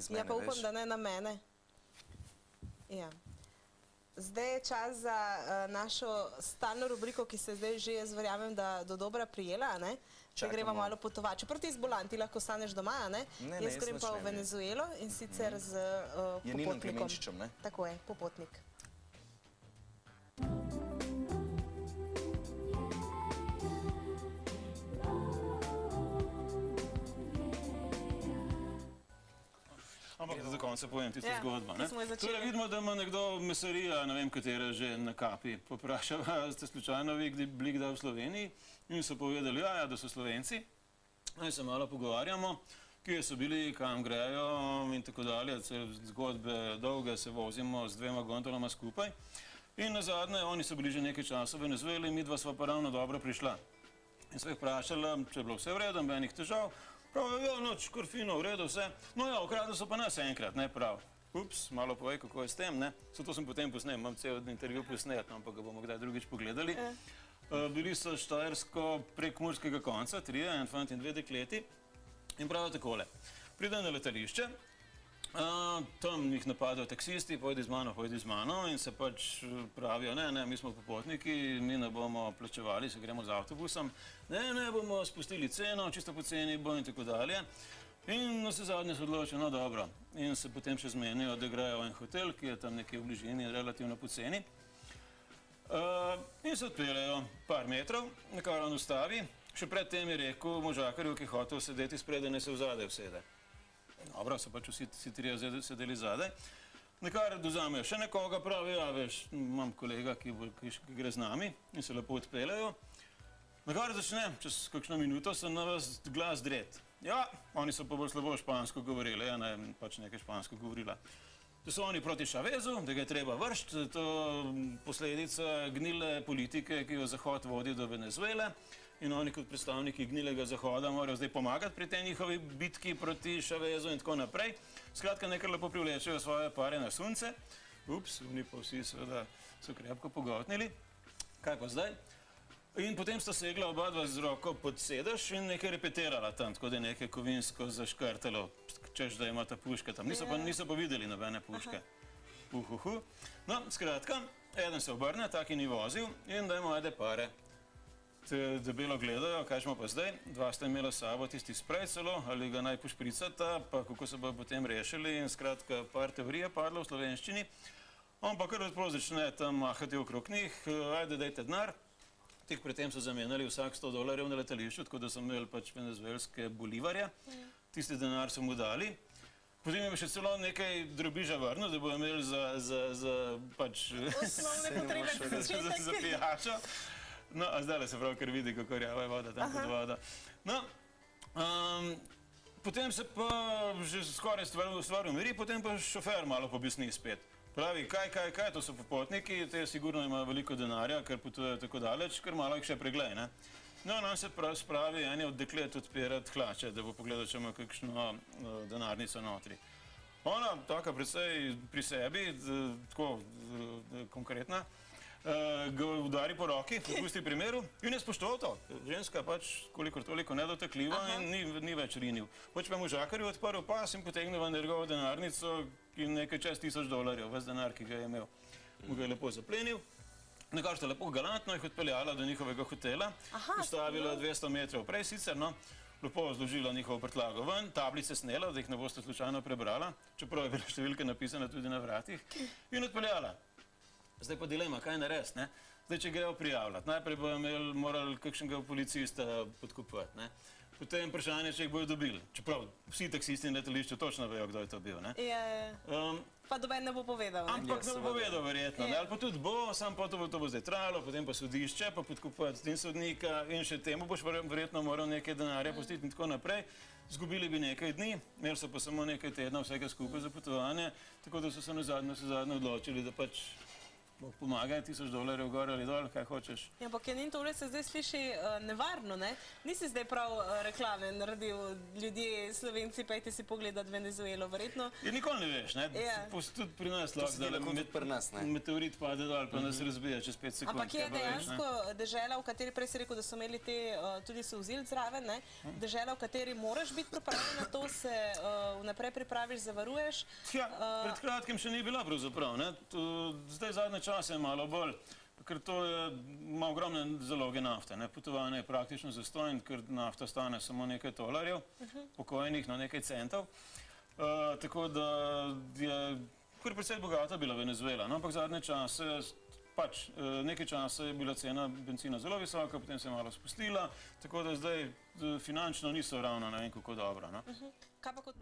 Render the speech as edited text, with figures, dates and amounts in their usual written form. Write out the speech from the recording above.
iz mene, Ja, pa upam, veš. da ne na mene. Ja. Zdaj je čas za našo stalno rubriko, ki se zdaj že, jaz verjamem, da do dobra prijela, ne? Če greva malo potovati. Čeprav ti zbolan, ti lahko staneš doma, ne? Ne, Jaz grem pa v Venezuelo in sicer z popotnikom. Janinom Klemenčičem, ne? Tako je, popotnik. Ampak za konca povem tisto zgodbo. Torej vidimo, da ima nekdo mesarija, ne vem katera že na kapi. Poprašava, ste slučajno vi bili kdaj v Sloveniji? In so povedali, ja, da so Slovenci. In se malo pogovarjamo, kje so bili, kam grejo in tako dalje. Zgodbe dolge, se vozimo z 2 gondolama skupaj. In nazadnje, oni so bili že nekaj časa v Venezueli, midva sva pa ravno dobro prišla. In sva jih vprašala, če je bilo vse v redu, nobenih težav. Prav, ja, noč, kar fino, v redu, vse. No ja, ukradli so pa nas enkrat, ne prav. Ups, malo povej, kako je s tem, ne. To sem potem posnel, imam cel intervju posnet, ampak ga bomo kdaj drugič pogledali. Bili so štajersko prek Murskega konca, 3, en fant in 2 dekleti. In pravijo takole, pridejo na letališče, tam jih napadajo taksisti, pojdi z mano in se pač pravijo, ne, mi smo popotniki, mi ne bomo plačevali, se gremo z avtobusom, ne, bomo spustili ceno, čisto poceni bo in tako dalje. In na vse zadnje se odločijo, no dobro, in se potem še zmenijo, da grejo v en hotel, ki je tam nekje v bližini in relativno poceni. In se odpeljejo par metrov, nekaj on ustavi, še predtem je rekel možakarju, ki je hotel sedeti spredaj, ne se vzadej vsede. Dobro, so pač vsi 3 sedeli zadaj. Nekaj dozamejo še nekoga, pravi, ja, veš, imam kolega, ki gre z nami in se lepo odpeljajo. Nekaj začne, čez kakšno minuto se na vas glas dret. Ja, oni so pa bolj slabo špansko govorili, ena je pač nekaj špansko govorila. Da so oni proti Chavezu, da ga je treba vršiti, to posledica gnile politike, ki jo Zahod vodi do Venezuele. In oni kot predstavniki gnilega Zahoda morajo zdaj pomagati pri tej njihovi bitki proti Chavezu in tako naprej. Skratka, nekaj lepo privlečejo svoje pare na sunce. Ups, oni pa vsi seveda so krepko pogotnili. Kaj pa zdaj? In potem sta segla oba dva z roko pod sedež in nekaj repetirala tam, tako da je nekaj kovinsko zaškrtalo, češ da imata puške tam. Niso pa videli nobene puške. No, skratka, eden se obrne, taki ni vozil in dajmo ajde pare. Debelo gledajo, kaj smo pa zdaj, 2 sta imela s sabo tisti sprej celo, ali ga naj pošpricata, pa kako se bojo potem rešili in skratka, par teorije padlo v slovenščini. On pa kar odprav začne tam mahati okrog njih, ajde dajte denar. Tik pred tem so zamenjali vsak $100 na letališču, tako da so imeli pač venezuelske bolivarje. Tisti denar so mu dali. Potem je še celo nekaj drobiža vrnil, da bojo imeli za pač... Osnovne potrebe za začetek. Za pijačo. No, a zdaj se prav, ker vidi, kako rjava je voda tam pod voda. No, potem se pa že skoraj stvar umiri, potem pa šofer malo pobesni spet. Pravi, kaj, to so popotniki, te sigurno imajo veliko denarja, ker potujejo tako daleč, ker malo jih še preglej, ne. No, nam se spravi eni od deklet odpirati hlače, da bo pogledal, če ima kakšno denarnico notri. Ona, taka precej pri sebi, tako konkretna, ga udari po roki, popusti primeru in je spoštoval to. Ženska pač kolikor toliko nedotakljiva in ni več rinil. Pač pa možakarju odprl pas in potegnil v njegovo denarnico in nekaj čez $1000, ves denar, ki ga je imel. Mu ga je lepo zaplenil. Nekaj sta lepo galantno jih odpeljala do njihovega hotela, ustavila 200 metrov prej sicer, no, lepo zložila njihovo prtljago ven, tablice snela, da jih ne boste slučajno prebrala, čeprav je bila številka napisana tudi na vratih, in odpeljala. Zdaj pa dilema, kaj narediti, ne? Zdaj, če grejo prijavljati, najprej bojo morali kakšnega policista podkupati, ne? Potem vprašanje, če jih bojo dobili. Čeprav vsi taksisti na letališču točno vejo, kdo je to bil, ne? Pa doben ne bo povedal, ne? Ampak ne bo povedal, verjetno, ne? Ali pa tudi bo, sam pa to bo zdaj trajalo, potem pa sodišče, pa podkupati in sodnika in še temu boš verjetno moral nekaj denarja pustiti in tako naprej. Zgubili bi nekaj dni, imeli so pa samo nekaj tedna vsega skupaj za potovanje, tako da so se na zadnje odločili, da pač Bog pomagaj, $1000 gor ali dol, kaj hočeš. Ja, ampak Janin, tole se zdaj sliši nevarno, ne? Nisi zdaj prav reklame naredil, ljudje, Slovenci, pejte si pogledat Venezuelo, verjetno. Ja, nikoli ne veš, ne? Ja. Tudi pri nas lahko dela kot tudi pri nas, ne? meteorit pade dol, pa nas razbije čez 5 sekund. Ampak je dejansko dežela, v kateri prej si rekel, da so imeli te tudi solzilc zraven, ne? Dežela, v kateri moraš biti pripravljen na to, se vnaprej pripraviš, zavaruješ. Ja, pred kratkim še ni bila pravzaprav, ne? Zdaj zadnje čase je malo bolj, ker to ima ogromne zaloge nafte, ne? Potovanje je praktično zastonj, ker nafta stane samo nekaj $, pokojnih, no nekaj centov. Tako da je kar precej bogata bila Venezuela, no, ampak zadnje čase, pač nekaj časa je bila cena bencina zelo visoka, potem se je malo spustila, tako da zdaj finančno niso ravno ne vem kako dobro, no. Kaj pa kot